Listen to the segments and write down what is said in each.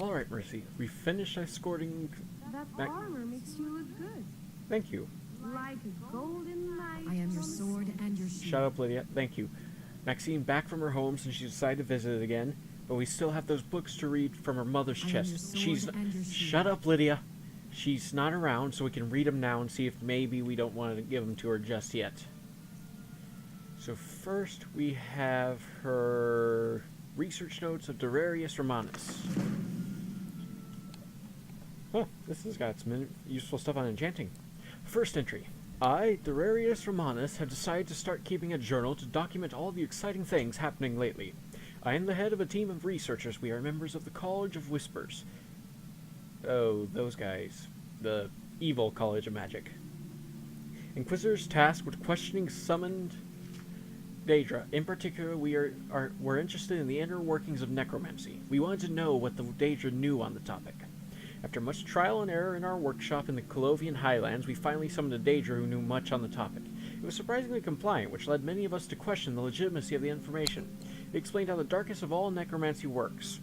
Alright, Mercy. We finished escorting... That armor makes you look good. Thank you. Like a golden light. I am your sword and your shield. Shut up, Lydia. Thank you. Maxine back from her home since she decided to visit it again, but we still have those books to read from her mother's chest. Shut up, Lydia. She's not around, so we can read them now and see if maybe we don't want to give them to her just yet. So first we have her research notes of Durarius Romanus. Huh, this has got some useful stuff on enchanting. First entry. I, Durarius Romanus, have decided to start keeping a journal to document all the exciting things happening lately. I am the head of a team of researchers. We are members of the College of Whispers. Oh, those guys. The evil College of Magic. Inquisitors tasked with questioning summoned Daedra. In particular, we're interested in the inner workings of necromancy. We wanted to know what the Daedra knew on the topic. After much trial and error in our workshop in the Colovian Highlands, we finally summoned a Daedra who knew much on the topic. It was surprisingly compliant, which led many of us to question the legitimacy of the information. It explained how the darkest of all necromancy works.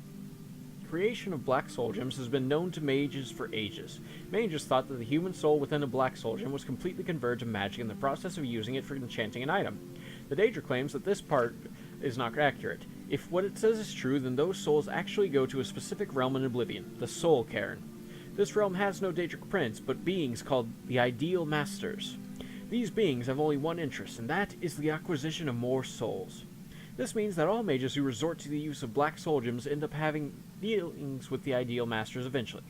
Creation of black soul gems has been known to mages for ages. Mages thought that the human soul within a black soul gem was completely converted to magic in the process of using it for enchanting an item. The Daedra claims that this part is not accurate. If what it says is true, then those souls actually go to a specific realm in Oblivion, the Soul Cairn. This realm has no Daedric prince, but beings called the Ideal Masters. These beings have only one interest, and that is the acquisition of more souls. This means that all mages who resort to the use of black soul gems end up having dealings with the Ideal Masters eventually.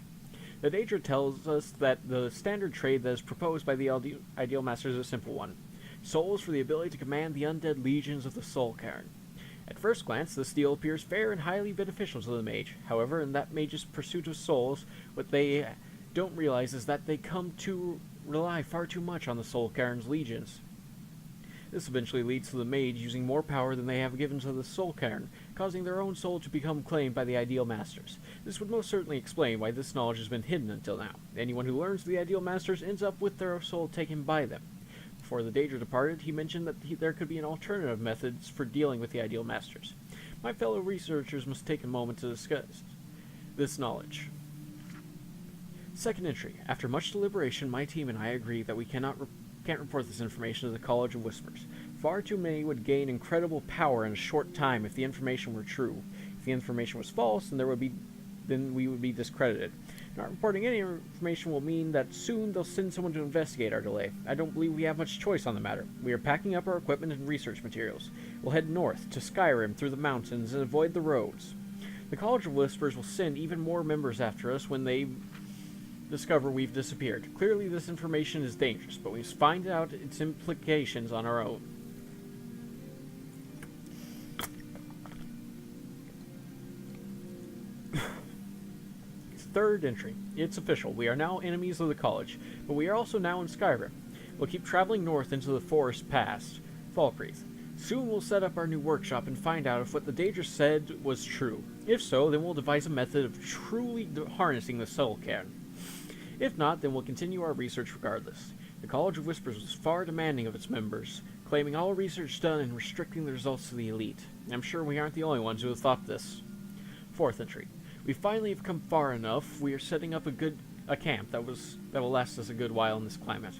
The Daedra tells us that the standard trade that is proposed by the Ideal Masters is a simple one. Souls for the ability to command the undead legions of the Soul Cairn. At first glance, this deal appears fair and highly beneficial to the mage. However, in that mage's pursuit of souls, what they don't realize is that they come to rely far too much on the Soul Cairn's legions. This eventually leads to the mage using more power than they have given to the Soul Cairn, causing their own soul to become claimed by the Ideal Masters. This would most certainly explain why this knowledge has been hidden until now. Anyone who learns the Ideal Masters ends up with their soul taken by them. Before the Daedra departed, he mentioned that there could be an alternative methods for dealing with the Ideal Masters. My fellow researchers must take a moment to discuss this knowledge. Second entry. After much deliberation, my team and I agree that we can't report this information to the College of Whispers. Far too many would gain incredible power in a short time if the information were true. If the information was false, then we would be discredited. Not reporting any information will mean that soon they'll send someone to investigate our delay. I don't believe we have much choice on the matter. We are packing up our equipment and research materials. We'll head north to Skyrim through the mountains and avoid the roads. The College of Whispers will send even more members after us when they discover we've disappeared. Clearly this information is dangerous, but we must find out its implications on our own. Third entry. It's official. We are now enemies of the college, but we are also now in Skyrim. We'll keep traveling north into the forest past Falkreath. Soon we'll set up our new workshop and find out if what the Daedra said was true. If so, then we'll devise a method of truly harnessing the Soul Cairn. If not, then we'll continue our research regardless. The College of Whispers was far demanding of its members, claiming all research done and restricting the results to the elite. I'm sure we aren't the only ones who have thought this. Fourth entry. We finally have come far enough. We are setting up a camp that will last us a good while in this climate.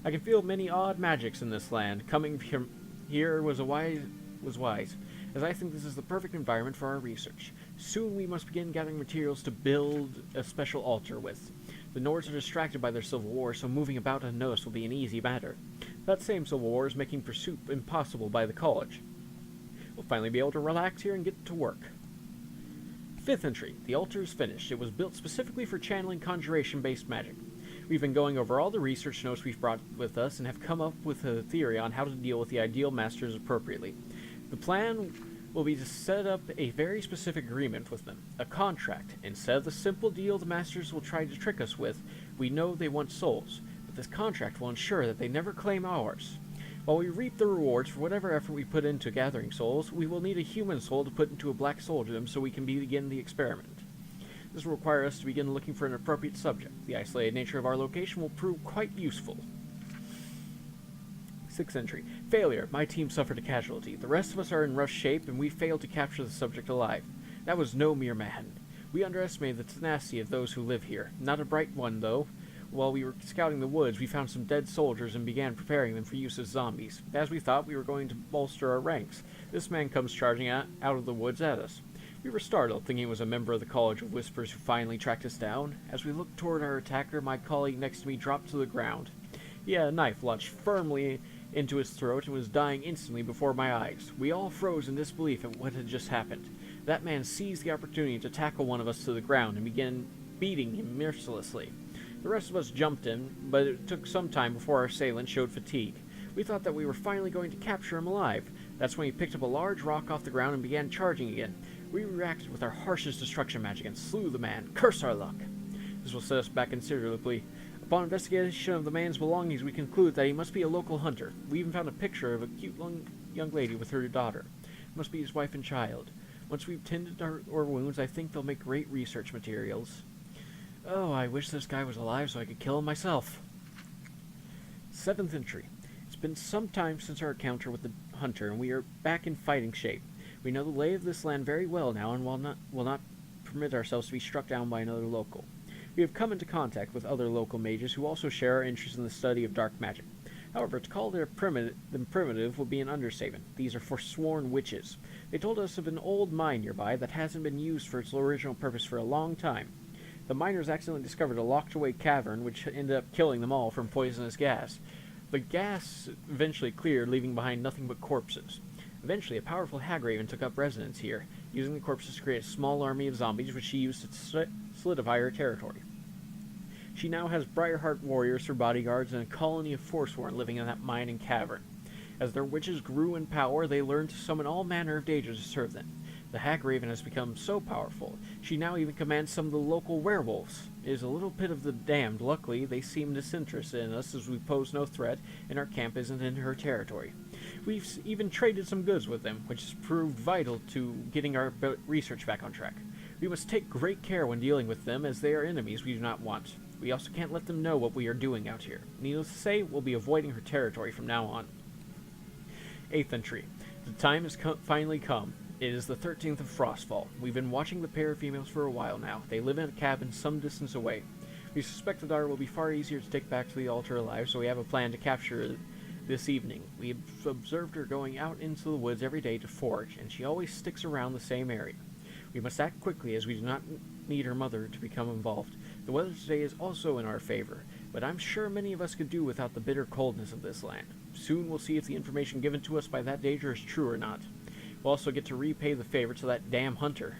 I can feel many odd magics in this land. Coming from here was wise, as I think this is the perfect environment for our research. Soon we must begin gathering materials to build a special altar with. The Nords are distracted by their civil war, so moving about unnoticed will be an easy matter. That same civil war is making pursuit impossible by the college. We'll finally be able to relax here and get to work. Fifth entry. The altar is finished. It was built specifically for channeling conjuration-based magic. We've been going over all the research notes we've brought with us and have come up with a theory on how to deal with the Ideal Masters appropriately. The plan will be to set up a very specific agreement with them, a contract. Instead of the simple deal the Masters will try to trick us with, we know they want souls, but this contract will ensure that they never claim ours. While we reap the rewards for whatever effort we put into gathering souls, we will need a human soul to put into a black soul gem so we can begin the experiment. This will require us to begin looking for an appropriate subject. The isolated nature of our location will prove quite useful. Sixth entry. Failure. My team suffered a casualty. The rest of us are in rough shape, and we failed to capture the subject alive. That was no mere man. We underestimate the tenacity of those who live here. Not a bright one, though. While we were scouting the woods, we found some dead soldiers and began preparing them for use as zombies. As we thought, we were going to bolster our ranks. This man comes charging out of the woods at us. We were startled, thinking it was a member of the College of Whispers who finally tracked us down. As we looked toward our attacker, my colleague next to me dropped to the ground. He had a knife lodged firmly into his throat and was dying instantly before my eyes. We all froze in disbelief at what had just happened. That man seized the opportunity to tackle one of us to the ground and began beating him mercilessly. The rest of us jumped in, but it took some time before our assailant showed fatigue. We thought that we were finally going to capture him alive. That's when he picked up a large rock off the ground and began charging again. We reacted with our harshest destruction magic and slew the man. Curse our luck! This will set us back considerably. Upon investigation of the man's belongings, we conclude that he must be a local hunter. We even found a picture of a cute young lady with her daughter. It must be his wife and child. Once we've tended our wounds, I think they'll make great research materials. Oh, I wish this guy was alive so I could kill him myself. 7th entry. It's been some time since our encounter with the hunter, and we are back in fighting shape. We know the lay of this land very well now, and will not permit ourselves to be struck down by another local. We have come into contact with other local mages who also share our interest in the study of dark magic. However, to call them primitive would be an understatement. These are forsworn witches. They told us of an old mine nearby that hasn't been used for its original purpose for a long time. The miners accidentally discovered a locked-away cavern, which ended up killing them all from poisonous gas. The gas eventually cleared, leaving behind nothing but corpses. Eventually, a powerful hag raven took up residence here, using the corpses to create a small army of zombies, which she used to solidify her territory. She now has Briarheart warriors for bodyguards and a colony of Forsworn living in that mine and cavern. As their witches grew in power, they learned to summon all manner of dangers to serve them. The hag raven has become so powerful, she now even commands some of the local werewolves. It is a little pit of the damned. Luckily, they seem disinterested in us as we pose no threat, and our camp isn't in her territory. We've even traded some goods with them, which has proved vital to getting our research back on track. We must take great care when dealing with them, as they are enemies we do not want. We also can't let them know what we are doing out here. Needless to say, we'll be avoiding her territory from now on. 8th entry. The time has finally come. It is the 13th of Frostfall. We've been watching the pair of females for a while now. They live in a cabin some distance away. We suspect the daughter will be far easier to take back to the altar alive, so we have a plan to capture her this evening. We have observed her going out into the woods every day to forage, and she always sticks around the same area. We must act quickly, as we do not need her mother to become involved. The weather today is also in our favor, but I'm sure many of us could do without the bitter coldness of this land. Soon we'll see if the information given to us by that danger is true or not. We'll also get to repay the favor to that damn hunter.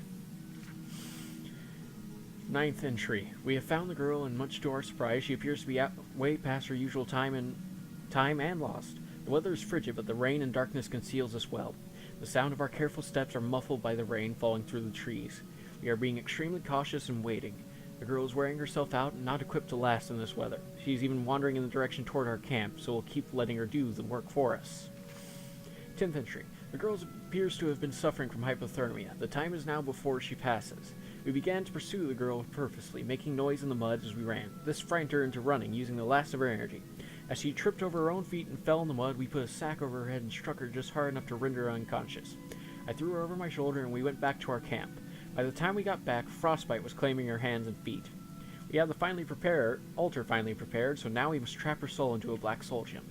9th entry. We have found the girl, and much to our surprise, she appears to be way past her usual time and lost. The weather is frigid, but the rain and darkness conceals us well. The sound of our careful steps are muffled by the rain falling through the trees. We are being extremely cautious and waiting. The girl is wearing herself out and not equipped to last in this weather. She's even wandering in the direction toward our camp, so we'll keep letting her do the work for us. 10th entry. The girl appears to have been suffering from hypothermia. The time is now before she passes. We began to pursue the girl purposely, making noise in the mud as we ran. This frightened her into running, using the last of her energy. As she tripped over her own feet and fell in the mud, we put a sack over her head and struck her just hard enough to render her unconscious. I threw her over my shoulder and we went back to our camp. By the time we got back, frostbite was claiming her hands and feet. We had the altar finally prepared, so now we must trap her soul into a black soul gem.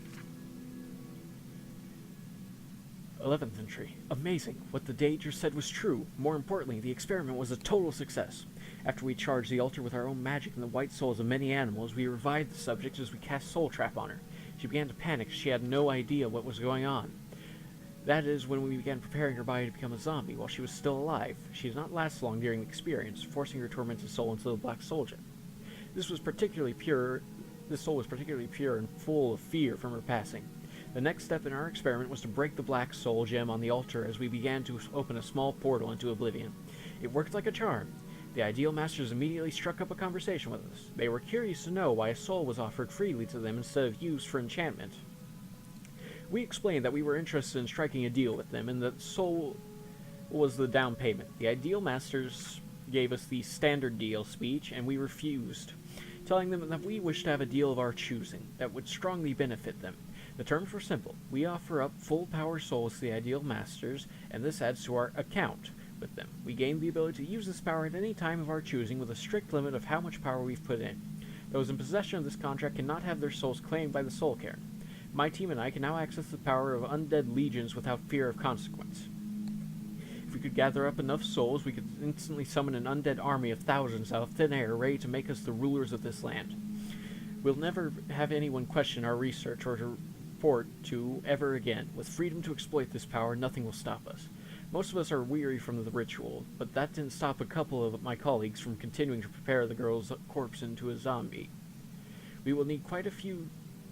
11th entry. Amazing. What the Dager said was true. More importantly, the experiment was a total success. After we charged the altar with our own magic and the white souls of many animals, we revived the subject as we cast Soul Trap on her. She began to panic. She had no idea what was going on. That is when we began preparing her body to become a zombie while she was still alive. She did not last long during the experience, forcing her tormented soul into the black soul gem. This soul was particularly pure and full of fear from her passing. The next step in our experiment was to break the black soul gem on the altar as we began to open a small portal into oblivion. It worked like a charm. The Ideal Masters immediately struck up a conversation with us. They were curious to know why a soul was offered freely to them instead of used for enchantment. We explained that we were interested in striking a deal with them and that soul was the down payment. The Ideal Masters gave us the standard deal speech, and we refused, telling them that we wished to have a deal of our choosing that would strongly benefit them. The terms were simple. We offer up full power souls to the Ideal Masters, and this adds to our account. with them. We gain the ability to use this power at any time of our choosing with a strict limit of how much power we've put in. Those in possession of this contract cannot have their souls claimed by the Soul Cairn. My team and I can now access the power of undead legions without fear of consequence. If we could gather up enough souls, we could instantly summon an undead army of thousands out of thin air, ready to make us the rulers of this land. We'll never have anyone question our research or to report to ever again. With freedom to exploit this power, nothing will stop us. Most of us are weary from the ritual, but that didn't stop a couple of my colleagues from continuing to prepare the girl's corpse into a zombie. We will need quite a few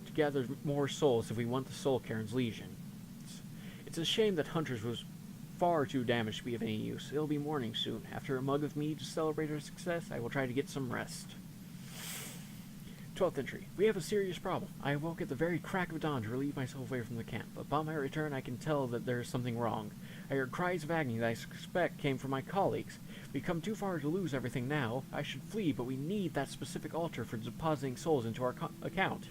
to gather more souls if we want the Soul Cairn's legion. It's a shame that Hunters was far too damaged to be of any use. It'll be morning soon. After a mug of mead to celebrate our success, I will try to get some rest. 12th entry. We have a serious problem. I awoke at the very crack of dawn to relieve myself away from the camp. Upon my return, I can tell that there is something wrong. I heard cries of agony that I suspect came from my colleagues. We've come too far to lose everything now. I should flee, but we need that specific altar for depositing souls into our account.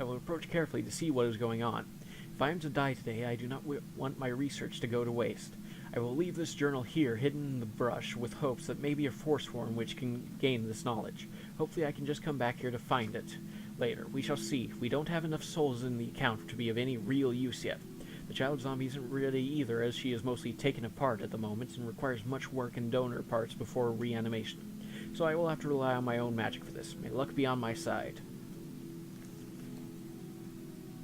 I will approach carefully to see what is going on. If I am to die today, I do not want my research to go to waste. I will leave this journal here, hidden in the brush, with hopes that maybe a force form which can gain this knowledge. Hopefully I can just come back here to find it later. We shall see. We don't have enough souls in the account to be of any real use yet. The child zombie isn't ready either, as she is mostly taken apart at the moment and requires much work and donor parts before reanimation. So I will have to rely on my own magic for this. May luck be on my side.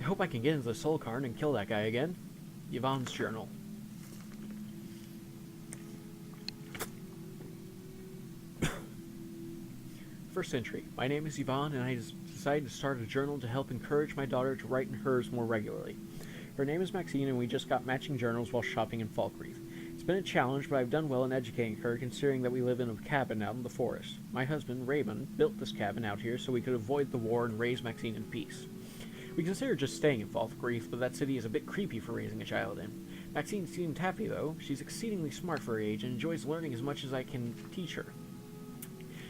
I hope I can get into the Soul Cairn and kill that guy again. Yvonne's journal. First entry. My name is Yvonne, and I decided to start a journal to help encourage my daughter to write in hers more regularly. Her name is Maxine, and we just got matching journals while shopping in Falkreath. It's been a challenge, but I've done well in educating her, considering that we live in a cabin out in the forest. My husband, Raymond, built this cabin out here so we could avoid the war and raise Maxine in peace. We considered just staying in Falkreath, but that city is a bit creepy for raising a child in. Maxine seemed happy, though. She's exceedingly smart for her age and enjoys learning as much as I can teach her.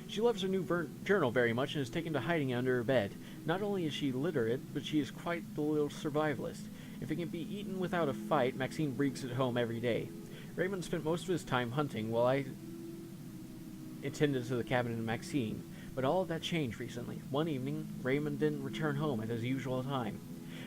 She loves her new journal very much and is taken to hiding under her bed. Not only is she literate, but she is quite the little survivalist. If it can be eaten without a fight, Maxine brings it home every day. Raymond spent most of his time hunting, while I attended to the cabin in Maxine. But all of that changed recently. One evening, Raymond didn't return home at his usual time.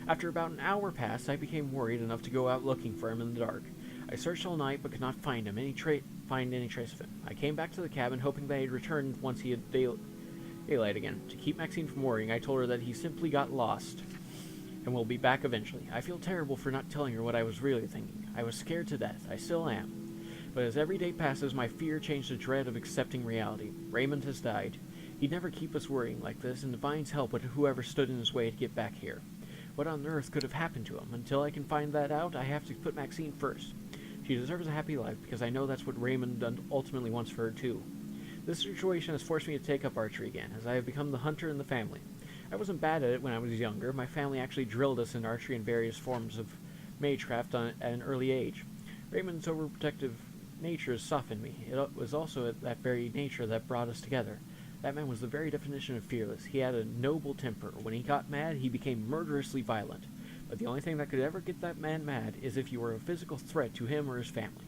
After about an hour passed, I became worried enough to go out looking for him in the dark. I searched all night, but could not find him, any trace of him. I came back to the cabin, hoping that he'd returned once he had daylight again. To keep Maxine from worrying, I told her that he simply got lost, and will be back eventually. I feel terrible for not telling her what I was really thinking. I was scared to death. I still am. But as every day passes, my fear changed to dread of accepting reality. Raymond has died. He'd never keep us worrying like this, and Divine's help with whoever stood in his way to get back here. What on earth could have happened to him? Until I can find that out, I have to put Maxine first. She deserves a happy life, because I know that's what Raymond ultimately wants for her, too. This situation has forced me to take up archery again, as I have become the hunter in the family. I wasn't bad at it when I was younger. My family actually drilled us in archery and various forms of magecraft at an early age. Raymond's overprotective nature has softened me. It was also that very nature that brought us together. That man was the very definition of fearless. He had a noble temper. When he got mad, he became murderously violent. But the only thing that could ever get that man mad is if you were a physical threat to him or his family.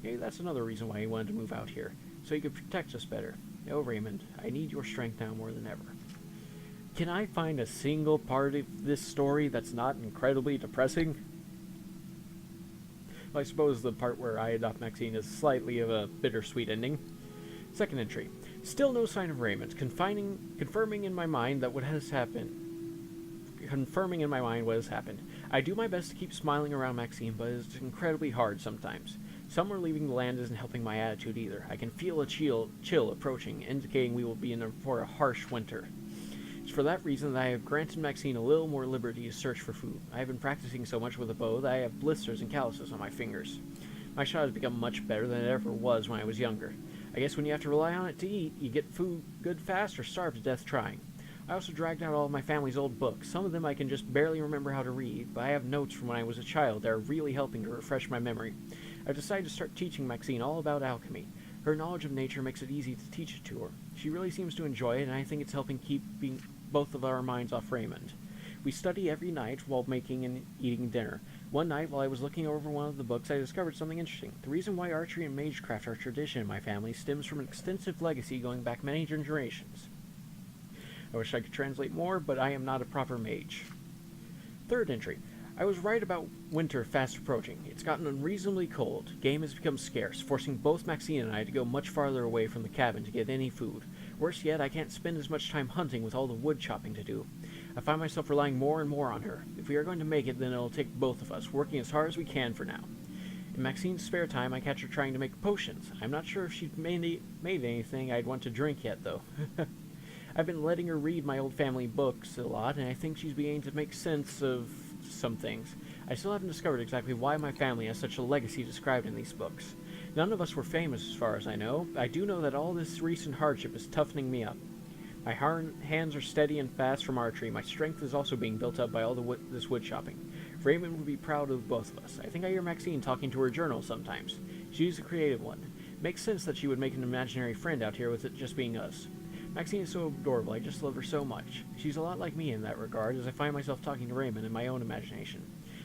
Maybe that's another reason why he wanted to move out here, so he could protect us better. Oh, Raymond, I need your strength now more than ever. Can I find a single part of this story that's not incredibly depressing? Well, I suppose the part where I adopt Maxine is slightly of a bittersweet ending. Second entry. Still no sign of Raymond, confirming in my mind what has happened. I do my best to keep smiling around Maxine, but it's incredibly hard sometimes. Summer leaving the land isn't helping my attitude either. I can feel a chill approaching, indicating we will be in for a harsh winter. It's for that reason that I have granted Maxine a little more liberty to search for food. I have been practicing so much with a bow that I have blisters and calluses on my fingers. My shot has become much better than it ever was when I was younger. I guess when you have to rely on it to eat, you get food good fast or starve to death trying. I also dragged out all of my family's old books. Some of them I can just barely remember how to read, but I have notes from when I was a child that are really helping to refresh my memory. I've decided to start teaching Maxine all about alchemy. Her knowledge of nature makes it easy to teach it to her. She really seems to enjoy it, and I think it's helping keep both of our minds off Raymond. We study every night while making and eating dinner. One night, while I was looking over one of the books, I discovered something interesting. The reason why archery and magecraft are a tradition in my family stems from an extensive legacy going back many generations. I wish I could translate more, but I am not a proper mage. Third entry. I was right about winter fast approaching. It's gotten unreasonably cold. Game has become scarce, forcing both Maxine and I to go much farther away from the cabin to get any food. Worse yet, I can't spend as much time hunting with all the wood chopping to do. I find myself relying more and more on her. If we are going to make it, then it'll take both of us, working as hard as we can for now. In Maxine's spare time, I catch her trying to make potions. I'm not sure if she's made anything I'd want to drink yet, though. I've been letting her read my old family books a lot, and I think she's beginning to make sense of some things. I still haven't discovered exactly why my family has such a legacy described in these books. None of us were famous as far as I know. I do know that all this recent hardship is toughening me up. My hands are steady and fast from archery. My strength is also being built up by all this wood chopping. Raymond would be proud of both of us. I think I hear Maxine talking to her journal sometimes. She's a creative one. Makes sense that she would make an imaginary friend out here with it just being us. Maxine is so adorable. I just love her so much. She's a lot like me in that regard, as I find myself talking to Raymond in my own imagination.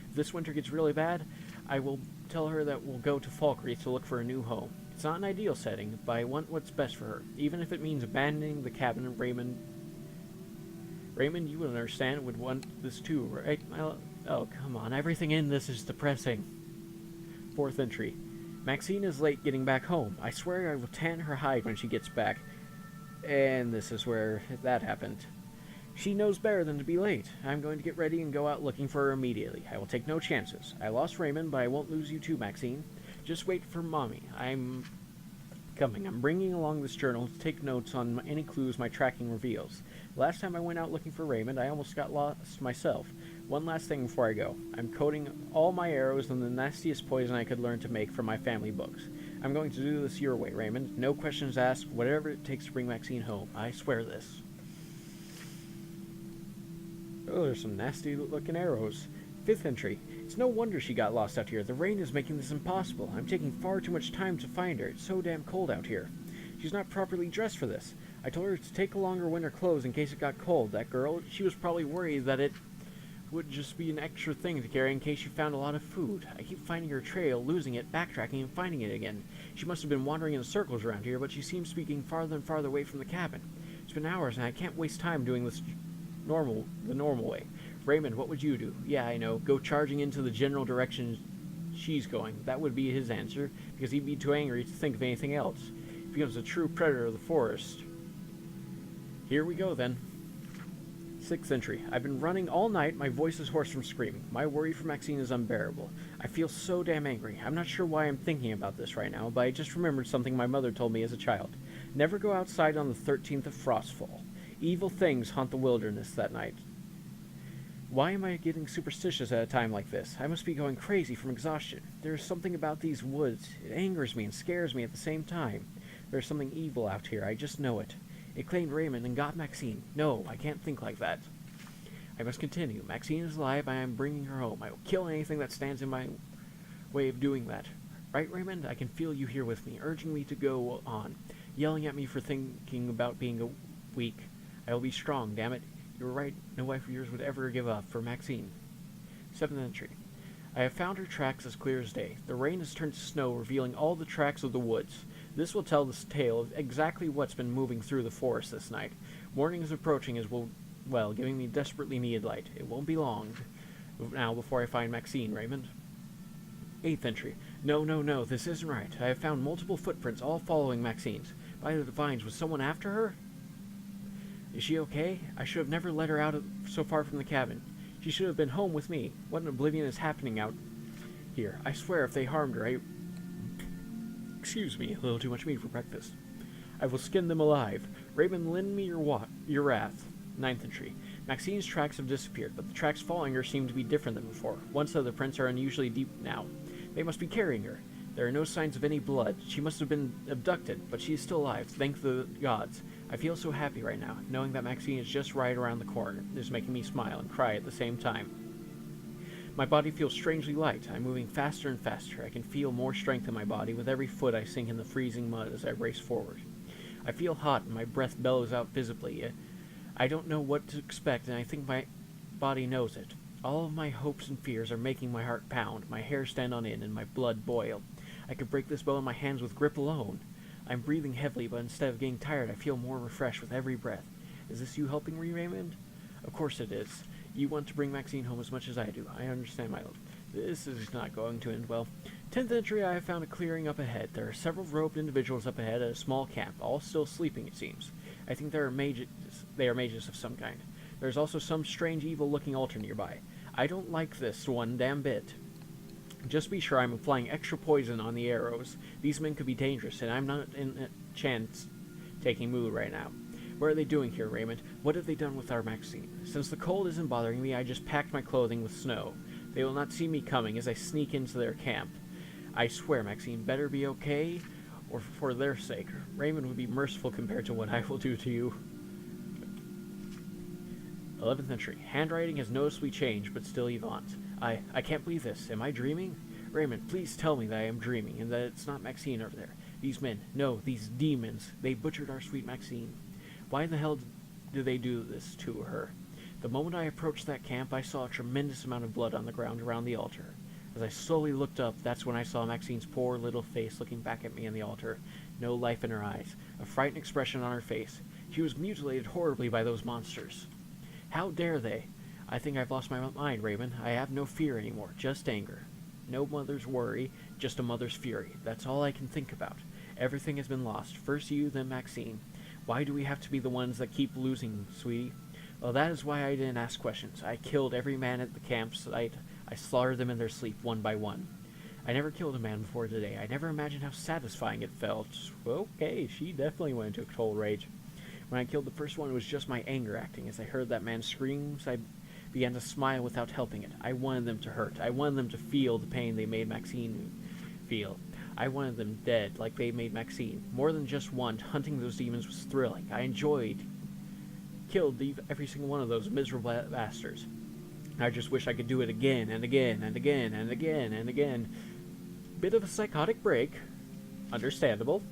If this winter gets really bad, I will tell her that we'll go to Falkreath to look for a new home. It's not an ideal setting, but I want what's best for her, even if it means abandoning the cabin. Raymond, you would understand, would want this too, right? Oh, come on. Everything in this is depressing. Fourth entry. Maxine is late getting back home. I swear I will tan her hide when she gets back. And this is where that happened. She knows better than to be late. I'm going to get ready and go out looking for her immediately. I will take no chances. I lost Raymond, but I won't lose you too, Maxine. Just wait for Mommy. I'm coming. I'm bringing along this journal to take notes on any clues my tracking reveals. Last time I went out looking for Raymond, I almost got lost myself. One last thing before I go. I'm coating all my arrows in the nastiest poison I could learn to make from my family books. I'm going to do this your way, Raymond. No questions asked, whatever it takes to bring Maxine home. I swear this. Oh, there's some nasty-looking arrows. Fifth entry. It's no wonder she got lost out here. The rain is making this impossible. I'm taking far too much time to find her. It's so damn cold out here. She's not properly dressed for this. I told her to take along her winter clothes in case it got cold. That girl, she was probably worried that it would just be an extra thing to carry in case she found a lot of food. I keep finding her trail, losing it, backtracking, and finding it again. She must have been wandering in circles around here, but she seems to be getting farther and farther away from the cabin. It's been hours, and I can't waste time doing this the normal way. Raymond, what would you do? Yeah, I know. Go charging into the general direction she's going. That would be his answer, because he'd be too angry to think of anything else. He becomes a true predator of the forest. Here we go, then. Sixth entry. I've been running all night. My voice is hoarse from screaming. My worry for Maxine is unbearable. I feel so damn angry. I'm not sure why I'm thinking about this right now, but I just remembered something my mother told me as a child. Never go outside on the 13th of Frostfall. Evil things haunt the wilderness that night. Why am I getting superstitious at a time like this? I must be going crazy from exhaustion. There is something about these woods. It angers me and scares me at the same time. There is something evil out here. I just know it. It claimed Raymond and got Maxine. No, I can't think like that. I must continue. Maxine is alive. I am bringing her home. I will kill anything that stands in my way of doing that. Right, Raymond? I can feel you here with me, urging me to go on, yelling at me for thinking about being weak. I will be strong, damn it. You were right. No wife of yours would ever give up for Maxine. Seventh entry. I have found her tracks as clear as day. The rain has turned to snow, revealing all the tracks of the woods. This will tell this tale of exactly what's been moving through the forest this night. Morning is approaching as well, giving me desperately needed light. It won't be long now before I find Maxine, Raymond. Eighth entry. No, this isn't right. I have found multiple footprints, all following Maxine's. By the divines, was someone after her? Is she okay? I should have never let her out so far from the cabin. She should have been home with me. What in oblivion is happening out here? I swear if they harmed her, Excuse me, a little too much meat for breakfast. I will skin them alive. Raymond, lend me your wrath. Ninth entry. Maxine's tracks have disappeared, but the tracks following her seem to be different than before. One set of the prints are unusually deep now. They must be carrying her. There are no signs of any blood. She must have been abducted, but she is still alive, thank the gods. I feel so happy right now, knowing that Maxine is just right around the corner. It is making me smile and cry at the same time. My body feels strangely light. I'm moving faster and faster. I can feel more strength in my body with every foot I sink in the freezing mud as I race forward. I feel hot and my breath bellows out visibly. I don't know what to expect, and I think body knows it. All of my hopes and fears are making my heart pound, my hair stand on end, and my blood boil. I could break this bow in my hands with grip alone. I'm breathing heavily, but instead of getting tired, I feel more refreshed with every breath. Is this you helping me, Raymond? Of course it is. You want to bring Maxine home as much as I do. I understand, my love. This is not going to end well. 10th entry, I have found a clearing up ahead. There are several robed individuals up ahead at a small camp, all still sleeping, it seems. I think they are mages of some kind. There is also some strange evil-looking altar nearby. I don't like this one damn bit. Just be sure I'm applying extra poison on the arrows. These men could be dangerous, and I'm not in a chance-taking mood right now. What are they doing here, Raymond? What have they done with our Maxine? Since the cold isn't bothering me, I just packed my clothing with snow. They will not see me coming as I sneak into their camp. I swear, Maxine better be okay, or for their sake. Raymond would be merciful compared to what I will do to you. 11th entry. Handwriting has noticeably changed, but still Yvonne's. I can't believe this. Am I dreaming? Raymond, please tell me that I am dreaming, and that it's not Maxine over there. These men, no, these demons, they butchered our sweet Maxine. Why in the hell did they do this to her? The moment I approached that camp, I saw a tremendous amount of blood on the ground around the altar. As I slowly looked up, that's when I saw Maxine's poor little face looking back at me on the altar. No life in her eyes, a frightened expression on her face. She was mutilated horribly by those monsters. How dare they? I think I've lost my mind, Raymond. I have no fear anymore, just anger. No mother's worry, just a mother's fury. That's all I can think about. Everything has been lost. First you, then Maxine. Why do we have to be the ones that keep losing, sweetie? Well, that is why I didn't ask questions. I killed every man at the campsite. I slaughtered them in their sleep, one by one. I never killed a man before today. I never imagined how satisfying it felt. Okay, she definitely went into total rage. When I killed the first one, it was just my anger acting. As I heard that man's screams, I began to smile without helping it. I wanted them to hurt. I wanted them to feel the pain they made Maxine feel. I wanted them dead, like they made Maxine. More than just one, hunting those demons was thrilling. I killed every single one of those miserable bastards. I just wish I could do it again and again and again and again and again. Bit of a psychotic break. Understandable.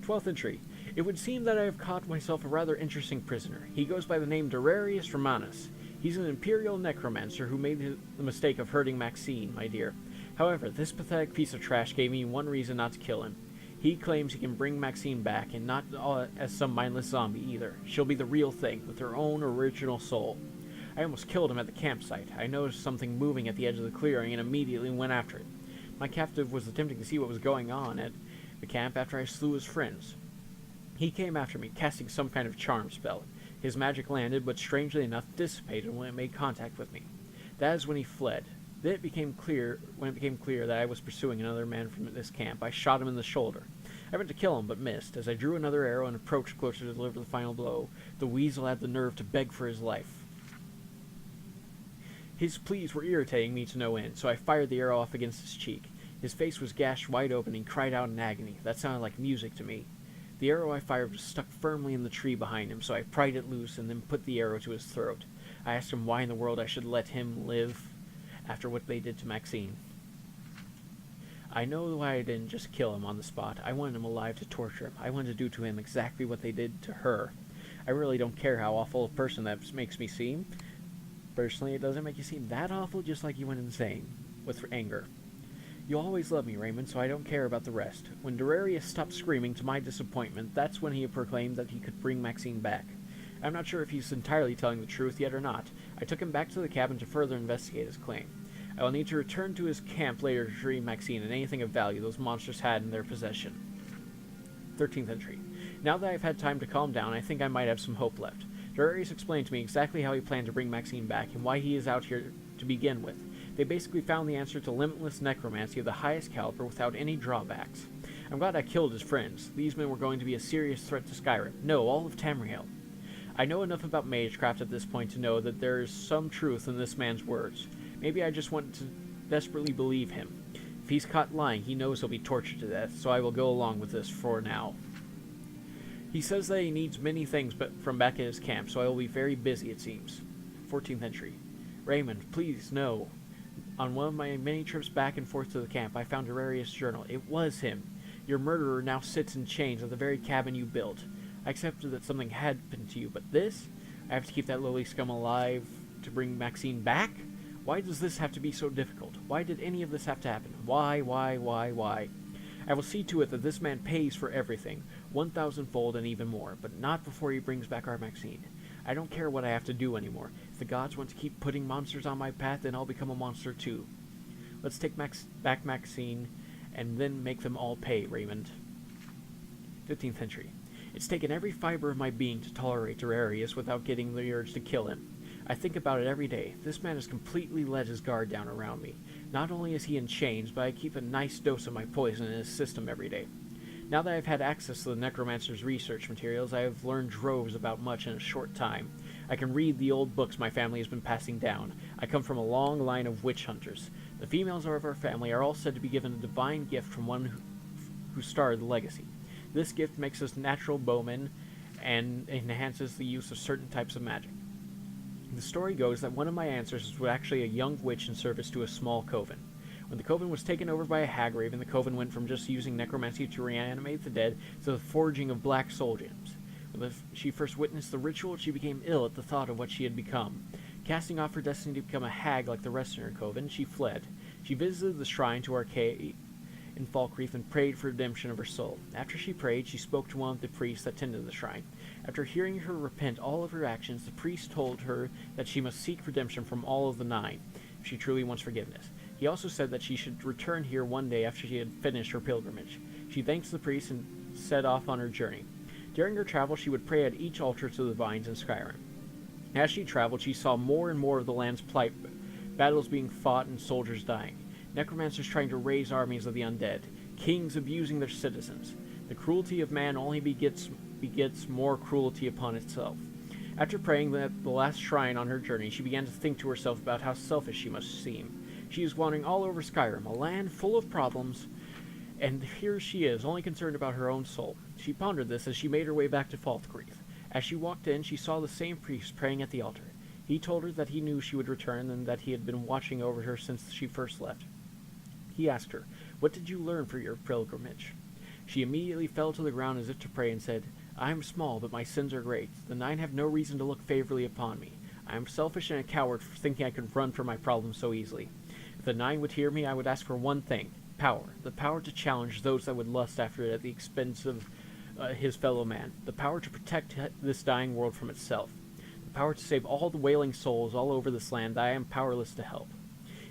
12th entry. It would seem that I have caught myself a rather interesting prisoner. He goes by the name Dorarius Romanus. He's an imperial necromancer who made the mistake of hurting Maxine, my dear. However, this pathetic piece of trash gave me one reason not to kill him. He claims he can bring Maxine back, and not as some mindless zombie either. She'll be the real thing, with her own original soul. I almost killed him at the campsite. I noticed something moving at the edge of the clearing and immediately went after it. My captive was attempting to see what was going on at the camp after I slew his friends. He came after me, casting some kind of charm spell. His magic landed, but strangely enough dissipated when it made contact with me. That is when he fled. Then it became clear that I was pursuing another man from this camp. I shot him in the shoulder. I went to kill him, but missed. As I drew another arrow and approached closer to deliver the final blow, the weasel had the nerve to beg for his life. His pleas were irritating me to no end, so I fired the arrow off against his cheek. His face was gashed wide open, and he cried out in agony. That sounded like music to me. The arrow I fired was stuck firmly in the tree behind him, so I pried it loose and then put the arrow to his throat. I asked him why in the world I should let him live after what they did to Maxine. I know why I didn't just kill him on the spot. I wanted him alive to torture him. I wanted to do to him exactly what they did to her. I really don't care how awful a person that makes me seem. Personally, it doesn't make you seem that awful, just like you went insane with anger. You'll always love me, Raymond, so I don't care about the rest. When Dorarius stopped screaming, to my disappointment, that's when he proclaimed that he could bring Maxine back. I'm not sure if he's entirely telling the truth yet or not. I took him back to the cabin to further investigate his claim. I will need to return to his camp later to free Maxine and anything of value those monsters had in their possession. 13th entry. Now that I've had time to calm down, I think I might have some hope left. Dorarius explained to me exactly how he planned to bring Maxine back and why he is out here to begin with. They basically found the answer to limitless necromancy of the highest caliber without any drawbacks. I'm glad I killed his friends. These men were going to be a serious threat to Skyrim. No, all of Tamriel. I know enough about magecraft at this point to know that there is some truth in this man's words. Maybe I just want to desperately believe him. If he's caught lying, he knows he'll be tortured to death, so I will go along with this for now. He says that he needs many things from back at his camp, so I will be very busy, it seems. 14th entry. Raymond, please, no. On one of my many trips back and forth to the camp, I found Dorarius' journal. It was him. Your murderer now sits in chains at the very cabin you built. I accepted that something had happened to you, but this? I have to keep that lowly scum alive to bring Maxine back? Why does this have to be so difficult? Why did any of this have to happen? Why? I will see to it that this man pays for everything, 1,000-fold and even more, but not before he brings back our Maxine. I don't care what I have to do anymore. If the gods want to keep putting monsters on my path, then I'll become a monster too. Let's take back Maxine, and then make them all pay, Raymond. 15th entry. It's taken every fiber of my being to tolerate Terrarius without getting the urge to kill him. I think about it every day. This man has completely let his guard down around me. Not only is he in chains, but I keep a nice dose of my poison in his system every day. Now that I've had access to the necromancer's research materials, I have learned droves about much in a short time. I can read the old books my family has been passing down. I come from a long line of witch hunters. The females of our family are all said to be given a divine gift from one who started the legacy. This gift makes us natural bowmen and enhances the use of certain types of magic. The story goes that one of my ancestors was actually a young witch in service to a small coven. When the coven was taken over by a hag raven, the coven went from just using necromancy to reanimate the dead to the forging of black soul gems. When she first witnessed the ritual, she became ill at the thought of what she had become. Casting off her destiny to become a hag like the rest in her coven, she fled. She visited the shrine to Arcade in Falkreath and prayed for redemption of her soul. After she prayed, she spoke to one of the priests that tended the shrine. After hearing her repent all of her actions, the priest told her that she must seek redemption from all of the 9, if she truly wants forgiveness. He also said that she should return here one day after she had finished her pilgrimage. She thanked the priest and set off on her journey. During her travel, she would pray at each altar to the vines in Skyrim. As she traveled, she saw more and more of the land's plight, battles being fought and soldiers dying, necromancers trying to raise armies of the undead, kings abusing their citizens. The cruelty of man only begets more cruelty upon itself. After praying at the last shrine on her journey, she began to think to herself about how selfish she must seem. She is wandering all over Skyrim, a land full of problems, and here she is, only concerned about her own soul. She pondered this as she made her way back to Falkreath. As she walked in, she saw the same priest praying at the altar. He told her that he knew she would return and that he had been watching over her since she first left. He asked her, "What did you learn for your pilgrimage?" She immediately fell to the ground as if to pray and said, "I am small, but my sins are great. The 9 have no reason to look favorably upon me. I am selfish and a coward for thinking I could run from my problems so easily. If the 9 would hear me, I would ask for one thing, power. The power to challenge those that would lust after it at the expense of his fellow man. The power to protect this dying world from itself. The power to save all the wailing souls all over this land that I am powerless to help.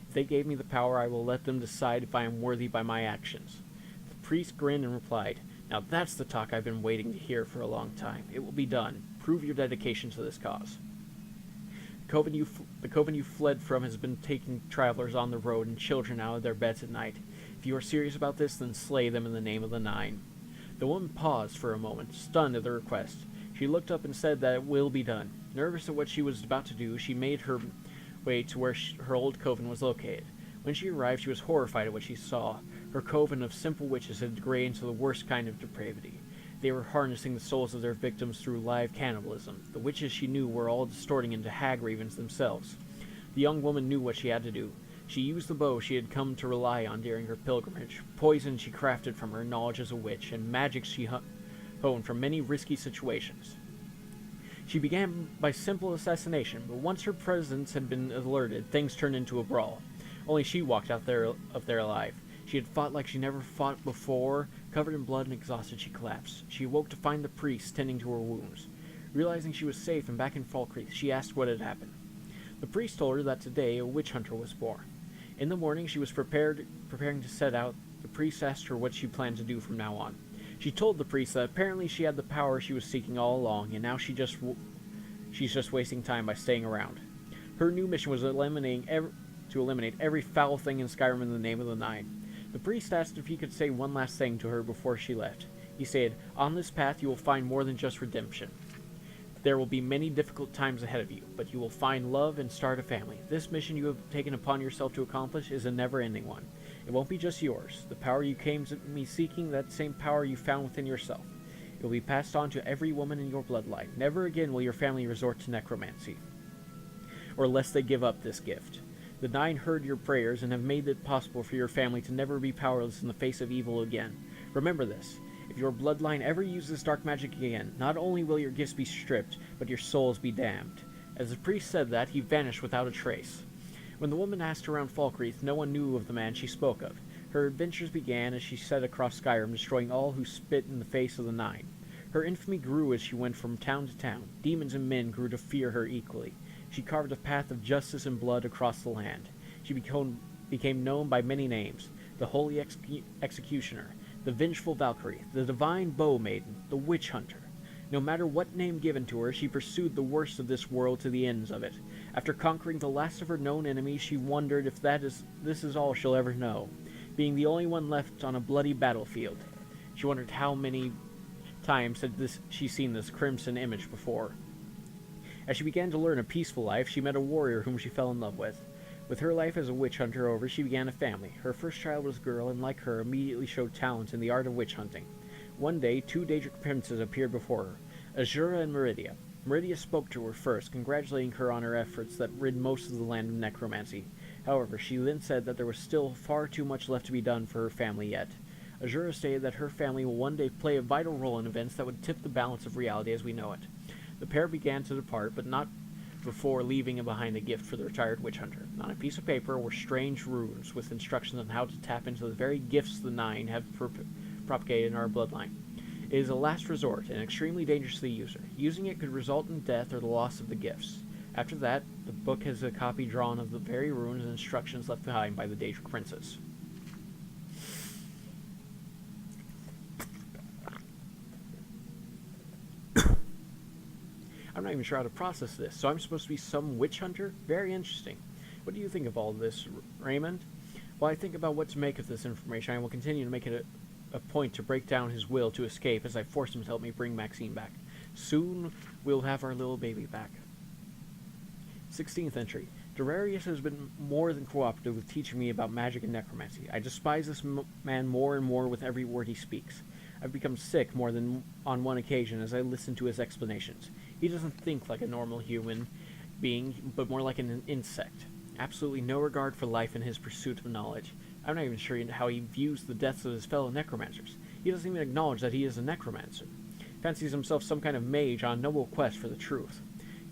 If they gave me the power, I will let them decide if I am worthy by my actions." The priest grinned and replied, "Now that's the talk I've been waiting to hear for a long time. It will be done. Prove your dedication to this cause." The coven you fled from has been taking travelers on the road and children out of their beds at night. If you are serious about this, then slay them in the name of the 9. The woman paused for a moment, stunned at the request. She looked up and said that it will be done. Nervous at what she was about to do, she made her way to where her old coven was located. When she arrived, she was horrified at what she saw. Her coven of simple witches had degraded into the worst kind of depravity. They were harnessing the souls of their victims through live cannibalism. The witches she knew were all distorting into hag ravens themselves. The young woman knew what she had to do. She used the bow she had come to rely on during her pilgrimage, poison she crafted from her knowledge as a witch, and magic she honed from many risky situations. She began by simple assassination, but once her presence had been alerted, things turned into a brawl. Only she walked out there alive. She had fought like she never fought before. Covered in blood and exhausted, she collapsed. She awoke to find the priest tending to her wounds. Realizing she was safe and back in Falkreath, she asked what had happened. The priest told her that today a witch hunter was born. In the morning, she was preparing to set out. The priest asked her what she planned to do from now on. She told the priest that apparently she had the power she was seeking all along, and now she's just wasting time by staying around. Her new mission was to eliminate every foul thing in Skyrim in the name of the 9. The priest asked if he could say one last thing to her before she left. He said, "On this path you will find more than just redemption. There will be many difficult times ahead of you, but you will find love and start a family. This mission you have taken upon yourself to accomplish is a never-ending one. It won't be just yours. The power you came to me seeking, that same power you found within yourself. It will be passed on to every woman in your bloodline. Never again will your family resort to necromancy, or lest they give up this gift. The 9 heard your prayers and have made it possible for your family to never be powerless in the face of evil again. Remember this. If your bloodline ever uses dark magic again, not only will your gifts be stripped, but your souls be damned. As the priest said that, he vanished without a trace. When the woman asked around Falkreath, no one knew of the man she spoke of. Her adventures began as she set across Skyrim, destroying all who spit in the face of the Nine. Her infamy grew as she went from town to town. Demons and men grew to fear her equally. She carved a path of justice and blood across the land. She became known by many names: the Holy Executioner, the Vengeful Valkyrie, the Divine Bow Maiden, the Witch Hunter. No matter what name given to her, she pursued the worst of this world to the ends of it. After conquering the last of her known enemies, she wondered if this is all she'll ever know, being the only one left on a bloody battlefield. She wondered how many times had she seen this crimson image before. As she began to learn a peaceful life, she met a warrior whom she fell in love with. With her life as a witch hunter over, she began a family. Her first child was a girl, and like her, immediately showed talent in the art of witch hunting. One day, 2 Daedric princes appeared before her, Azura and Meridia. Meridia spoke to her first, congratulating her on her efforts that rid most of the land of necromancy. However, she then said that there was still far too much left to be done for her family yet. Azura stated that her family will one day play a vital role in events that would tip the balance of reality as we know it. The pair began to depart, but not before leaving behind a gift for the retired witch hunter. On a piece of paper were strange runes with instructions on how to tap into the very gifts the Nine have propagated in our bloodline. It is a last resort, and extremely dangerous to the user. Using it could result in death or the loss of the gifts. After that, the book has a copy drawn of the very runes and instructions left behind by the Daedric princes. I'm not even sure how to process this, so I'm supposed to be some witch hunter? Very interesting. What do you think of all this, Raymond? While I think about what to make of this information, I will continue to make it a point to break down his will to escape as I force him to help me bring Maxine back. Soon, we'll have our little baby back. 16th entry. Durarius has been more than cooperative with teaching me about magic and necromancy. I despise this man more and more with every word he speaks. I've become sick more than on one occasion as I listen to his explanations. He doesn't think like a normal human being, but more like an insect. Absolutely no regard for life in his pursuit of knowledge. I'm not even sure how he views the deaths of his fellow necromancers. He doesn't even acknowledge that he is a necromancer. Fancies himself some kind of mage on a noble quest for the truth.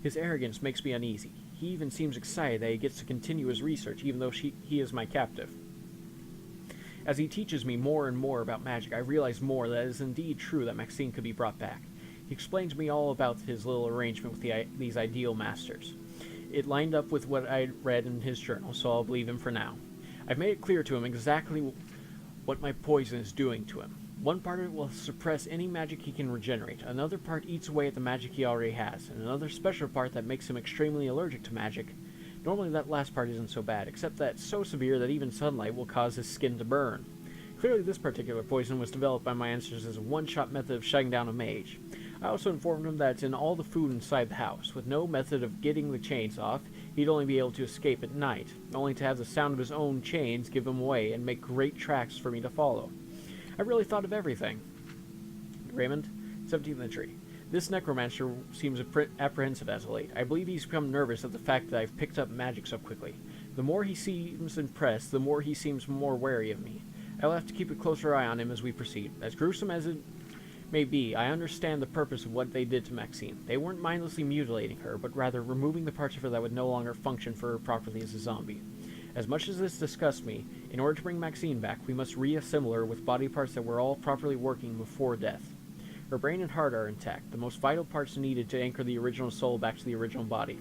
His arrogance makes me uneasy. He even seems excited that he gets to continue his research, even though he is my captive. As he teaches me more and more about magic, I realize more that it is indeed true that Maxine could be brought back. He explained to me all about his little arrangement with these ideal masters. It lined up with what I had read in his journal, so I'll believe him for now. I've made it clear to him exactly what my poison is doing to him. One part of it will suppress any magic he can regenerate, another part eats away at the magic he already has, and another special part that makes him extremely allergic to magic. Normally that last part isn't so bad, except that it's so severe that even sunlight will cause his skin to burn. Clearly this particular poison was developed by my ancestors as a one-shot method of shutting down a mage. I also informed him that it's in all the food inside the house. With no method of getting the chains off, he'd only be able to escape at night, only to have the sound of his own chains give him away and make great tracks for me to follow. I really thought of everything. Raymond, 17th entry. This necromancer seems apprehensive as of late. I believe he's become nervous at the fact that I've picked up magic so quickly. The more he seems impressed, the more he seems more wary of me. I'll have to keep a closer eye on him as we proceed. As gruesome as it may be, I understand the purpose of what they did to Maxine. They weren't mindlessly mutilating her, but rather removing the parts of her that would no longer function for her properly as a zombie. As much as this disgusts me, in order to bring Maxine back, we must reassemble her with body parts that were all properly working before death. Her brain and heart are intact, the most vital parts needed to anchor the original soul back to the original body.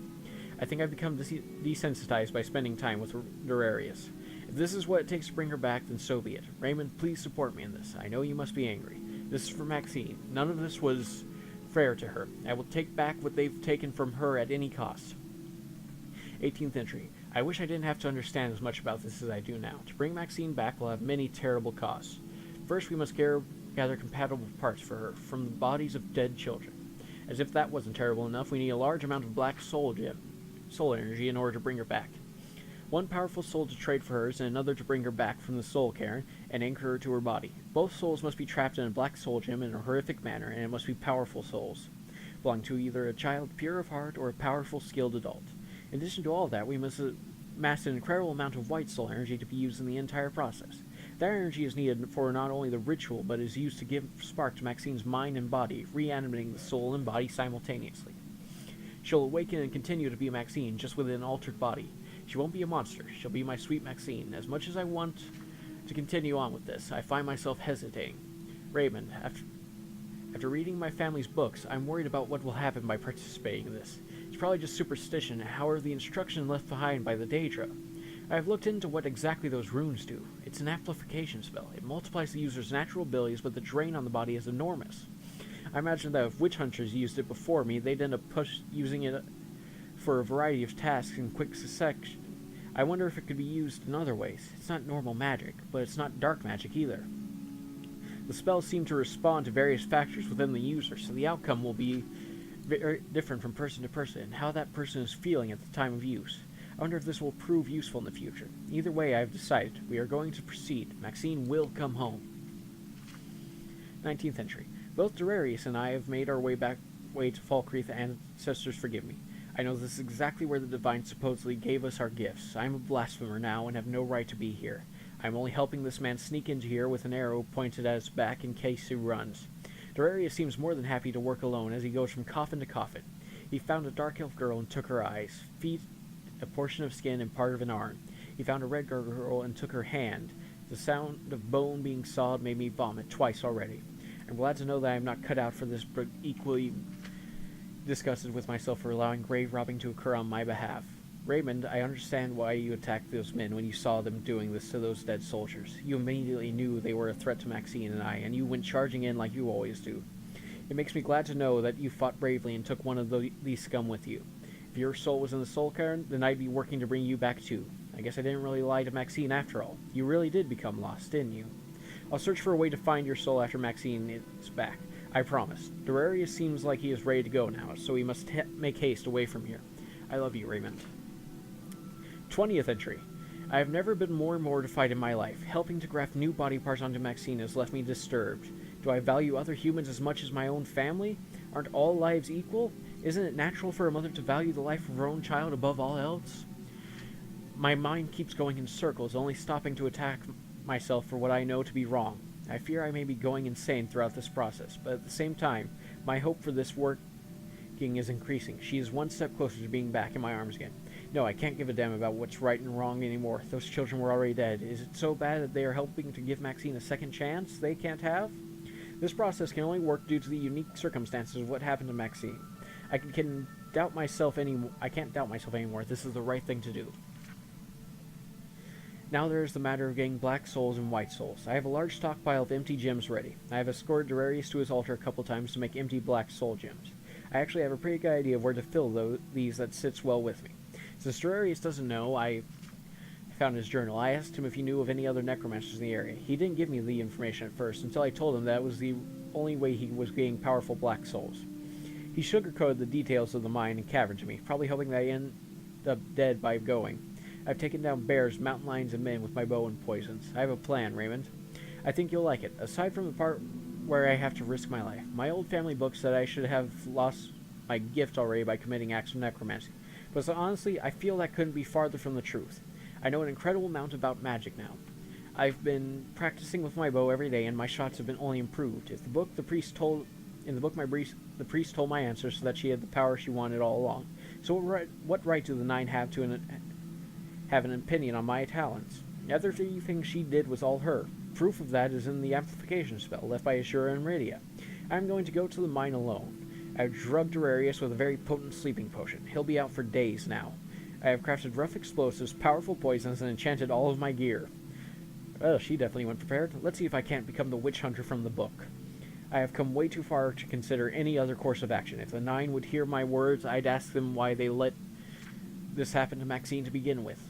I think I've become desensitized by spending time with Durarius. If this is what it takes to bring her back, then so be it. Raymond, please support me in this. I know you must be angry. This is for Maxine. None of this was fair to her. I will take back what they've taken from her at any cost. 18th entry. I wish I didn't have to understand as much about this as I do now. To bring Maxine back will have many terrible costs. First, we must gather compatible parts for her from the bodies of dead children. As if that wasn't terrible enough, we need a large amount of black soul energy in order to bring her back. One powerful soul to trade for hers, and another to bring her back from the soul cairn and anchor her to her body. Both souls must be trapped in a black soul gem in a horrific manner, and it must be powerful souls, belonging to either a child pure of heart or a powerful, skilled adult. In addition to all that, we must amass an incredible amount of white soul energy to be used in the entire process. That energy is needed for not only the ritual, but is used to give spark to Maxine's mind and body, reanimating the soul and body simultaneously. She'll awaken and continue to be Maxine, just with an altered body. She won't be a monster. She'll be my sweet Maxine. As much as I want to continue on with this, I find myself hesitating. Raymond, after reading my family's books, I'm worried about what will happen by participating in this. It's probably just superstition, however the instruction left behind by the Daedra. I have looked into what exactly those runes do. It's an amplification spell. It multiplies the user's natural abilities, but the drain on the body is enormous. I imagine that if witch hunters used it before me, they'd end up using it for a variety of tasks in quick succession. I wonder if it could be used in other ways. It's not normal magic, but it's not dark magic either. The spells seem to respond to various factors within the user, so the outcome will be very different from person to person, and how that person is feeling at the time of use. I wonder if this will prove useful in the future. Either way, I have decided. We are going to proceed. Maxine will come home. 19th entry. Both Darius and I have made our way to Falkreath, and ancestors forgive me. I know this is exactly where the Divine supposedly gave us our gifts. I am a blasphemer now and have no right to be here. I am only helping this man sneak into here with an arrow pointed at his back in case he runs. Darius seems more than happy to work alone as he goes from coffin to coffin. He found a dark elf girl and took her eyes, feet, a portion of skin, and part of an arm. He found a red girl and took her hand. The sound of bone being sawed made me vomit twice already. I'm glad to know that I am not cut out for this, but equally disgusted with myself for allowing grave robbing to occur on my behalf. Raymond, I understand why you attacked those men when you saw them doing this to those dead soldiers. You immediately knew they were a threat to Maxine and I, and you went charging in like you always do. It makes me glad to know that you fought bravely and took one of these scum with you. If your soul was in the soul cairn, then I'd be working to bring you back too. I guess I didn't really lie to Maxine after all. You really did become lost, didn't you? I'll search for a way to find your soul after Maxine is back. I promise. Darius seems like he is ready to go now, so we must make haste away from here. I love you, Raymond. 20th entry. I have never been more mortified in my life. Helping to graft new body parts onto Maxine has left me disturbed. Do I value other humans as much as my own family? Aren't all lives equal? Isn't it natural for a mother to value the life of her own child above all else? My mind keeps going in circles, only stopping to attack myself for what I know to be wrong. I fear I may be going insane throughout this process, but at the same time, my hope for this working is increasing. She is one step closer to being back in my arms again. No, I can't give a damn about what's right and wrong anymore. Those children were already dead. Is it so bad that they are helping to give Maxine a second chance they can't have? This process can only work due to the unique circumstances of what happened to Maxine. I can't doubt myself anymore. This is the right thing to do. Now there is the matter of getting black souls and white souls. I have a large stockpile of empty gems ready. I have escorted Darius to his altar a couple times to make empty black soul gems. I actually have a pretty good idea of where to fill these that sits well with me. Since Darius doesn't know, I found his journal. I asked him if he knew of any other necromancers in the area. He didn't give me the information at first, until I told him that was the only way he was getting powerful black souls. He sugarcoated the details of the mine and cavern to me, probably hoping that I end up dead by going. I've taken down bears, mountain lions, and men with my bow and poisons. I have a plan, Raymond. I think you'll like it, aside from the part where I have to risk my life. My old family book said I should have lost my gift already by committing acts of necromancy. But so honestly, I feel that couldn't be farther from the truth. I know an incredible amount about magic now. I've been practicing with my bow every day, and my shots have been only improved. In the priest told my answer so that she had the power she wanted all along. So what right do the 9 have to have an opinion on my talents? Everything she did was all her. Proof of that is in the amplification spell left by Ashura and Meridia. I'm going to go to the mine alone. I've drugged Darius with a very potent sleeping potion. He'll be out for days now. I have crafted rough explosives, powerful poisons, and enchanted all of my gear. Well, she definitely went prepared. Let's see if I can't become the witch hunter from the book. I have come way too far to consider any other course of action. If the 9 would hear my words, I'd ask them why they let this happen to Maxine to begin with.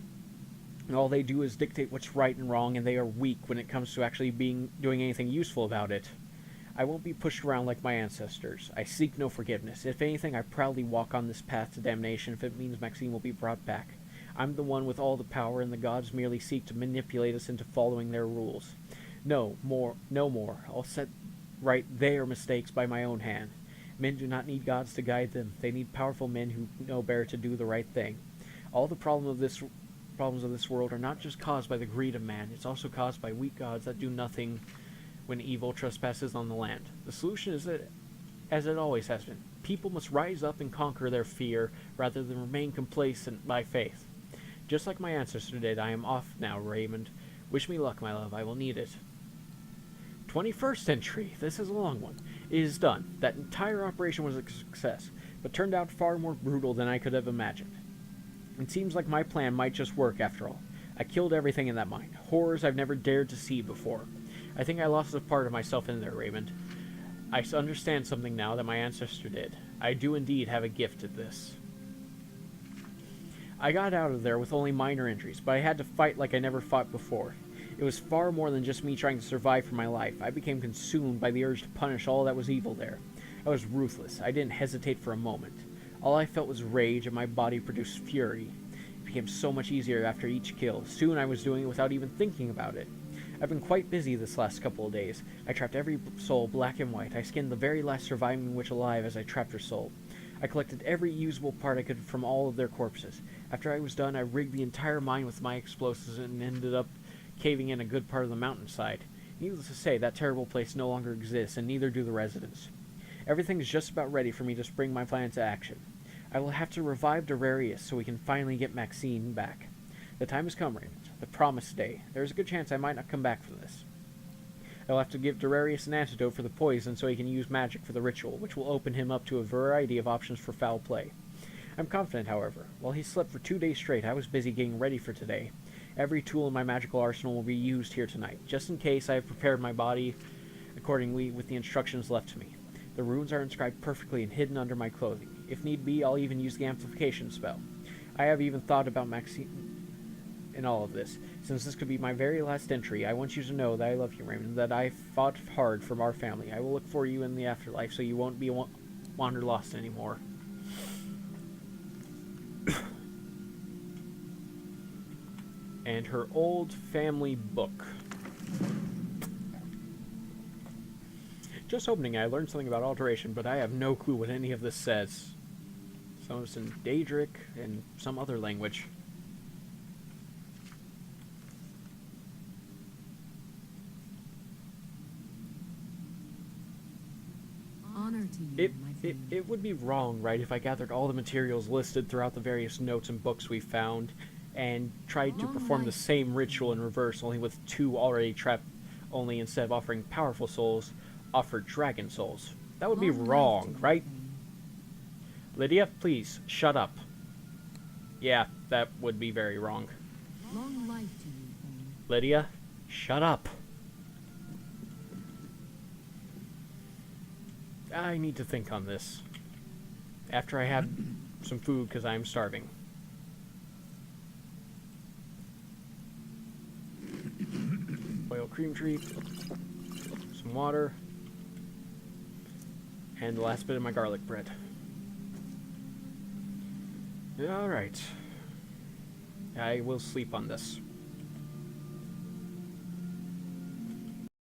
And all they do is dictate what's right and wrong, and they are weak when it comes to actually doing anything useful about it. I won't be pushed around like my ancestors. I seek no forgiveness. If anything, I proudly walk on this path to damnation if it means Maxine will be brought back. I'm the one with all the power, and the gods merely seek to manipulate us into following their rules. No more. I'll set right their mistakes by my own hand. Men do not need gods to guide them. They need powerful men who know better to do the right thing. All the problems of this world are not just caused by the greed of man. It's also caused by weak gods that do nothing when evil trespasses on the land. The solution as it always has been. People must rise up and conquer their fear rather than remain complacent by faith. Just like my ancestor did, I am off now, Raymond. Wish me luck, my love. I will need it. 21st entry. This is a long one. It is done. That entire operation was a success, but turned out far more brutal than I could have imagined. It seems like my plan might just work after all. I killed everything in that mine. Horrors I've never dared to see before. I think I lost a part of myself in there, Raymond. I understand something now that my ancestor did. I do indeed have a gift at this. I got out of there with only minor injuries, but I had to fight like I never fought before. It was far more than just me trying to survive for my life. I became consumed by the urge to punish all that was evil there. I was ruthless. I didn't hesitate for a moment. All I felt was rage, and my body produced fury. It became so much easier after each kill. Soon I was doing it without even thinking about it. I've been quite busy this last couple of days. I trapped every soul black and white. I skinned the very last surviving witch alive as I trapped her soul. I collected every usable part I could from all of their corpses. After I was done, I rigged the entire mine with my explosives and ended up caving in a good part of the mountainside. Needless to say, that terrible place no longer exists, and neither do the residents. Everything is just about ready for me to spring my plan into action. I will have to revive Dorarius so we can finally get Maxine back. The time has come, Raymond. The promised day. There is a good chance I might not come back from this. I will have to give Dorarius an antidote for the poison so he can use magic for the ritual, which will open him up to a variety of options for foul play. I'm confident, however. While he slept for 2 days straight, I was busy getting ready for today. Every tool in my magical arsenal will be used here tonight. Just in case, I have prepared my body accordingly with the instructions left to me. The runes are inscribed perfectly and hidden under my clothing. If need be, I'll even use the amplification spell. I have even thought about Maxine in all of this. Since this could be my very last entry, I want you to know that I love you, Raymond, that I fought hard for our family. I will look for you in the afterlife so you won't be wanderlost anymore. And her old family book. Just opening, I learned something about alteration, but I have no clue what any of this says. Some of it's in Daedric and some other language. Honor to you, my friend. It would be wrong, right, if I gathered all the materials listed throughout the various notes and books we found and tried to perform the same ritual in reverse, only with 2 already trapped, only instead of offering powerful souls, offered dragon souls. That would be wrong, right? Lydia, please, shut up. Yeah, that would be very wrong. Long life to you, Thane. Lydia, shut up. I need to think on this. After I have some food, because I'm starving. Oil cream treat. Some water. And the last bit of my garlic bread. Alright. I will sleep on this.